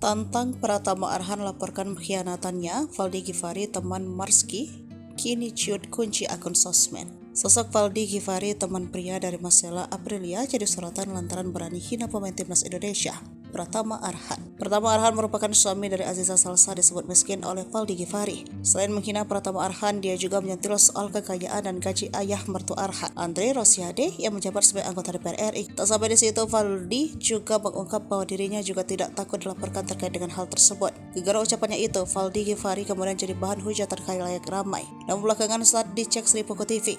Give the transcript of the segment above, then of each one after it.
Tantang Pratama Arhan laporkan pengkhianatannya, Valdi Ghifari teman Marsky kini ciut kunci akun sosmed. Sosok Valdi Ghifari, teman pria dari Marcella Aprilia, jadi sorotan lantaran berani hina pemain timnas Indonesia, Pratama Arhan. Pratama Arhan merupakan suami dari Aziza Salsa, disebut miskin oleh Valdi Ghifari. Selain menghina Pratama Arhan, dia juga menyentil soal kekayaan dan gaji ayah mertua Arhan, Andre Rosiade, yang menjabat sebagai anggota DPR RI. Tak sampai di situ, Valdi juga mengungkap bahwa dirinya juga tidak takut dilaporkan terkait dengan hal tersebut. Gegara ucapannya itu, Valdi Ghifari kemudian jadi bahan hujatan khalayak ramai. Namun belakangan saat dicek Sri Poko TV,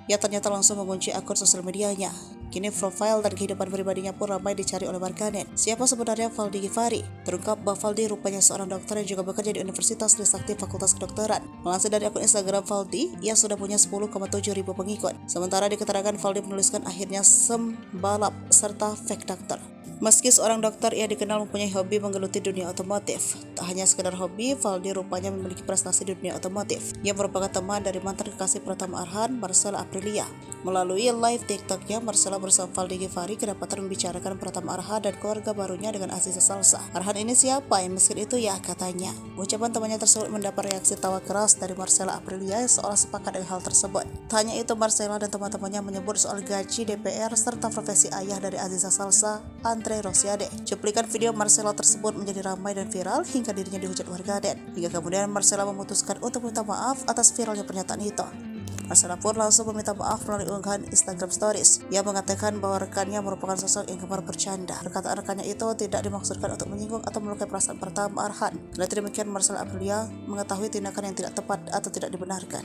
ia ternyata langsung mengunci akun sosial medianya. Kini profil dan kehidupan pribadinya pun ramai dicari oleh warganet. Siapa sebenarnya Valdi Ghifari? Terungkap bahwa Valdi rupanya seorang dokter yang juga bekerja di Universitas Trisakti Fakultas Kedokteran. Melansir dari akun Instagram Valdi, ia sudah punya 10,7 ribu pengikut. Sementara di keterangan Valdi menuliskan akhirnya sembalap serta fake dokter. Meski seorang dokter, ia dikenal mempunyai hobi menggeluti dunia otomotif. Tak hanya sekedar hobi, Valdi rupanya memiliki prestasi di dunia otomotif. Ia merupakan teman dari mantan kekasih Pratama Arhan, Marcella Aprilia. Melalui live TikToknya, Marcella bersama Valdi Ghifari kedapatan membicarakan Pratama Arhan dan keluarga barunya dengan Aziza Salsa. Arhan ini siapa yang miskin itu ya, katanya. Ucapan temannya tersebut mendapat reaksi tawa keras dari Marcella Aprilia yang seolah sepakat dengan hal tersebut. Tak hanya itu, Marcella dan teman-temannya menyebut soal gaji DPR serta profesi ayah dari Aziza Salsa, Andre Rosiade. Cuplikan video Marcella tersebut menjadi ramai dan viral hingga dirinya dihujat warganet. Hingga kemudian Marcella memutuskan untuk minta maaf atas viralnya pernyataan itu. Marcella pun langsung meminta maaf melalui unggahan Instagram Stories. Ia mengatakan bahwa rekannya merupakan sosok yang gemar bercanda. Perkataan rekannya itu tidak dimaksudkan untuk menyinggung atau melukai perasaan Pratama Arhan. Dengan demikian, Marcella Aprilia mengetahui tindakan yang tidak tepat atau tidak dibenarkan.